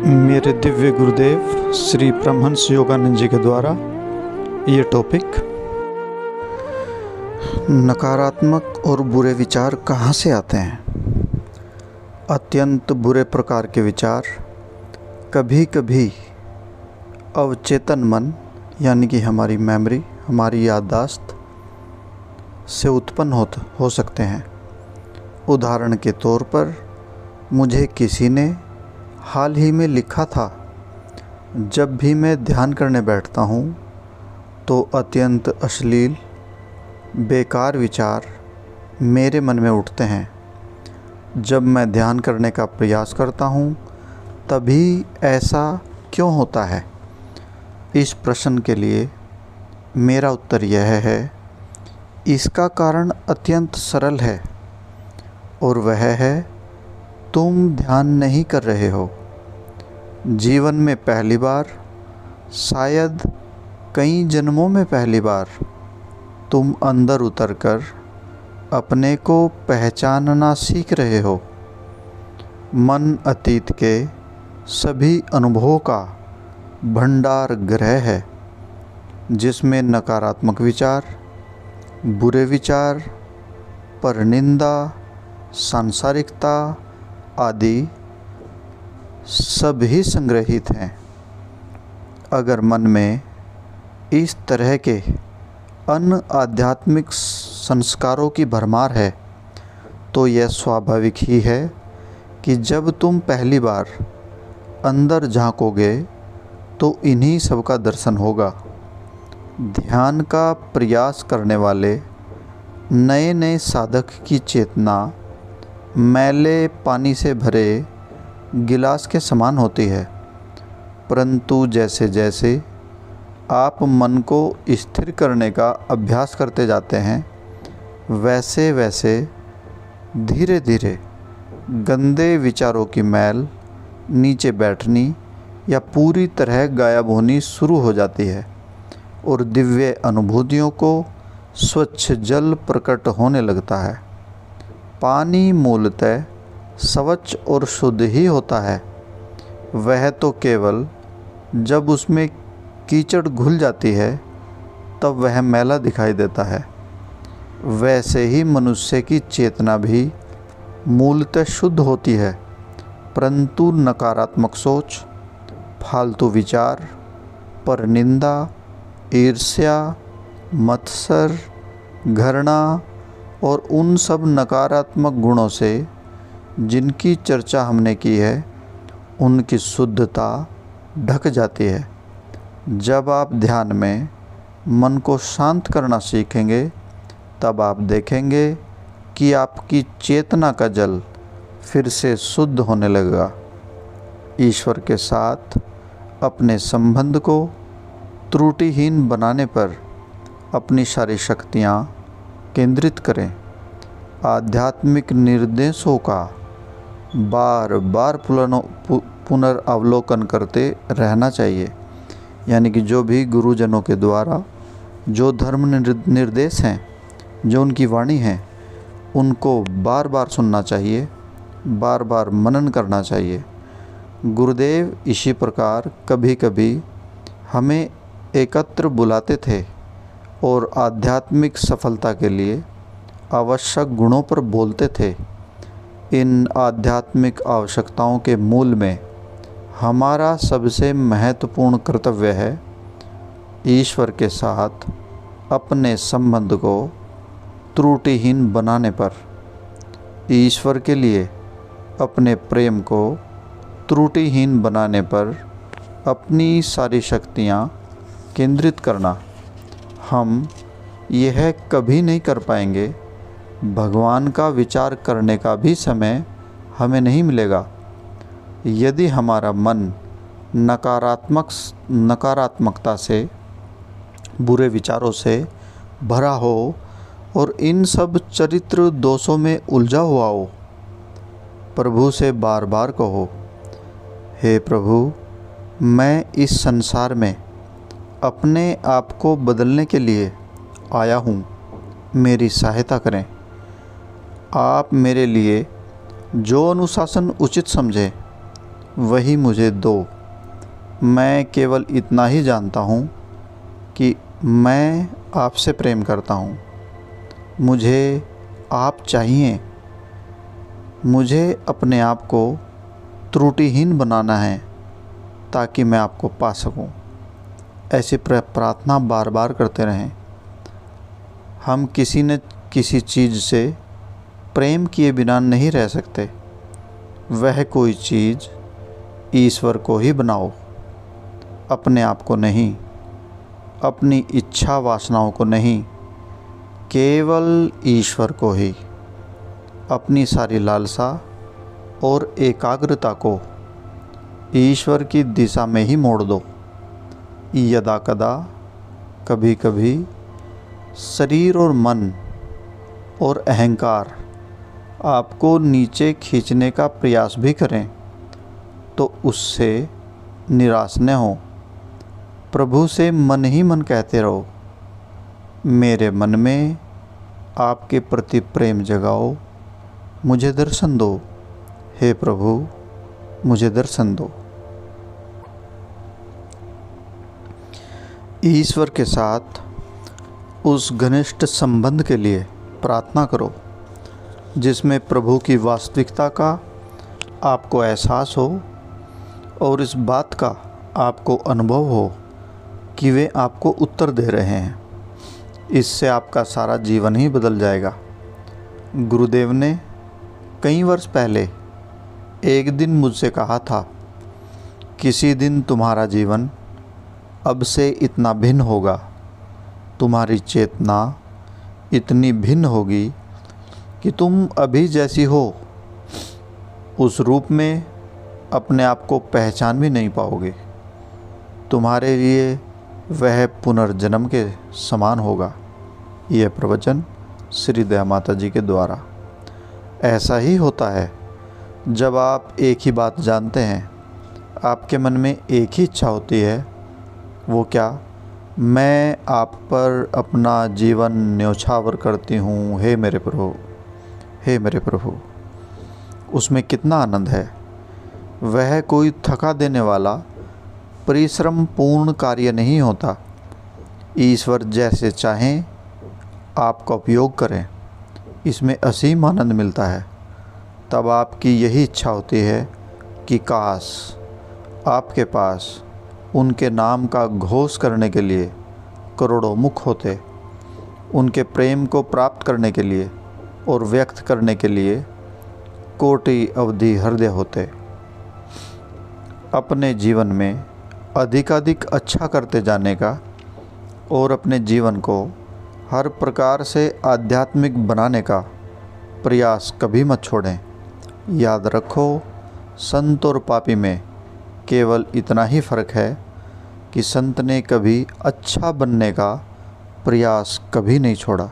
मेरे दिव्य गुरुदेव श्री परमहंस योगानंद जी के द्वारा ये टॉपिक, नकारात्मक और बुरे विचार कहाँ से आते हैं। अत्यंत बुरे प्रकार के विचार कभी कभी अवचेतन मन यानी कि हमारी मेमोरी, हमारी याददाश्त से उत्पन्न हो सकते हैं। उदाहरण के तौर पर मुझे किसी ने हाल ही में लिखा था, जब भी मैं ध्यान करने बैठता हूँ तो अत्यंत अश्लील बेकार विचार मेरे मन में उठते हैं। जब मैं ध्यान करने का प्रयास करता हूँ तभी ऐसा क्यों होता है। इस प्रश्न के लिए मेरा उत्तर यह है, इसका कारण अत्यंत सरल है और वह है तुम ध्यान नहीं कर रहे हो। जीवन में पहली बार, शायद कई जन्मों में पहली बार तुम अंदर उतरकर अपने को पहचानना सीख रहे हो। मन अतीत के सभी अनुभवों का भंडार गृह है, जिसमें नकारात्मक विचार, बुरे विचार, परनिंदा, सांसारिकता आदि सभी संग्रहित हैं। अगर मन में इस तरह के अन्य आध्यात्मिक संस्कारों की भरमार है तो यह स्वाभाविक ही है कि जब तुम पहली बार अंदर झांकोगे तो इन्हीं सब का दर्शन होगा। ध्यान का प्रयास करने वाले नए नए साधक की चेतना मैले पानी से भरे गिलास के समान होती है, परंतु जैसे जैसे आप मन को स्थिर करने का अभ्यास करते जाते हैं, वैसे वैसे धीरे धीरे गंदे विचारों की मैल नीचे बैठनी या पूरी तरह गायब होनी शुरू हो जाती है और दिव्य अनुभूतियों को स्वच्छ जल प्रकट होने लगता है। पानी मूलतः स्वच्छ और शुद्ध ही होता है, वह तो केवल जब उसमें कीचड़ घुल जाती है तब वह मैला दिखाई देता है। वैसे ही मनुष्य की चेतना भी मूलतः शुद्ध होती है, परंतु नकारात्मक सोच, फालतू विचार, परनिंदा, ईर्ष्या, मत्सर, घृणा और उन सब नकारात्मक गुणों से जिनकी चर्चा हमने की है, उनकी शुद्धता ढक जाती है। जब आप ध्यान में मन को शांत करना सीखेंगे तब आप देखेंगे कि आपकी चेतना का जल फिर से शुद्ध होने लगेगा। ईश्वर के साथ अपने संबंध को त्रुटिहीन बनाने पर अपनी सारी शक्तियाँ केंद्रित करें। आध्यात्मिक निर्देशों का बार बार पुनर्अवलोकन करते रहना चाहिए, यानी कि जो भी गुरुजनों के द्वारा जो धर्म निर्देश हैं, जो उनकी वाणी है, उनको बार बार सुनना चाहिए, बार बार मनन करना चाहिए। गुरुदेव इसी प्रकार कभी कभी हमें एकत्र बुलाते थे और आध्यात्मिक सफलता के लिए आवश्यक गुणों पर बोलते थे। इन आध्यात्मिक आवश्यकताओं के मूल में हमारा सबसे महत्वपूर्ण कर्तव्य है ईश्वर के साथ अपने संबंध को त्रुटिहीन बनाने पर, ईश्वर के लिए अपने प्रेम को त्रुटिहीन बनाने पर अपनी सारी शक्तियाँ केंद्रित करना। हम यह कभी नहीं कर पाएंगे, भगवान का विचार करने का भी समय हमें नहीं मिलेगा, यदि हमारा मन नकारात्मकता से, बुरे विचारों से भरा हो और इन सब चरित्र दोषों में उलझा हुआ हो। प्रभु से बार बार कहो, हे प्रभु, मैं इस संसार में अपने आप को बदलने के लिए आया हूँ, मेरी सहायता करें। आप मेरे लिए जो अनुशासन उचित समझे वही मुझे दो। मैं केवल इतना ही जानता हूँ कि मैं आपसे प्रेम करता हूँ। मुझे आप चाहिए। मुझे अपने आप को त्रुटिहीन बनाना है ताकि मैं आपको पा सकूं। ऐसी प्रार्थना बार बार करते रहें। हम किसी न किसी चीज़ से प्रेम किए बिना नहीं रह सकते। वह कोई चीज़ ईश्वर को ही बनाओ, अपने आप को नहीं, अपनी इच्छा वासनाओं को नहीं, केवल ईश्वर को ही। अपनी सारी लालसा और एकाग्रता को ईश्वर की दिशा में ही मोड़ दो। यदा कदा कभी कभी शरीर और मन और अहंकार आपको नीचे खींचने का प्रयास भी करें तो उससे निराश न हो। प्रभु से मन ही मन कहते रहो, मेरे मन में आपके प्रति प्रेम जगाओ, मुझे दर्शन दो। हे प्रभु, मुझे दर्शन दो। ईश्वर के साथ उस घनिष्ठ संबंध के लिए प्रार्थना करो जिसमें प्रभु की वास्तविकता का आपको एहसास हो और इस बात का आपको अनुभव हो कि वे आपको उत्तर दे रहे हैं। इससे आपका सारा जीवन ही बदल जाएगा। गुरुदेव ने कई वर्ष पहले एक दिन मुझसे कहा था, किसी दिन तुम्हारा जीवन अब से इतना भिन्न होगा, तुम्हारी चेतना इतनी भिन्न होगी कि तुम अभी जैसी हो उस रूप में अपने आप को पहचान भी नहीं पाओगे। तुम्हारे लिए वह पुनर्जन्म के समान होगा। यह प्रवचन श्री दया माता जी के द्वारा। ऐसा ही होता है जब आप एक ही बात जानते हैं, आपके मन में एक ही इच्छा होती है। वो क्या? मैं आप पर अपना जीवन न्यौछावर करती हूँ, हे मेरे प्रभु, हे मेरे प्रभु। उसमें कितना आनंद है। वह कोई थका देने वाला परिश्रम पूर्ण कार्य नहीं होता। ईश्वर जैसे चाहें आपका उपयोग करें, इसमें असीम आनंद मिलता है। तब आपकी यही इच्छा होती है कि काश आपके पास उनके नाम का घोष करने के लिए करोड़ों मुख होते, उनके प्रेम को प्राप्त करने के लिए और व्यक्त करने के लिए कोटि अवधि हृदय होते। अपने जीवन में अधिकाधिक अच्छा करते जाने का और अपने जीवन को हर प्रकार से आध्यात्मिक बनाने का प्रयास कभी मत छोड़ें। याद रखो, संत और पापी में केवल इतना ही फ़र्क है कि संत ने कभी अच्छा बनने का प्रयास कभी नहीं छोड़ा।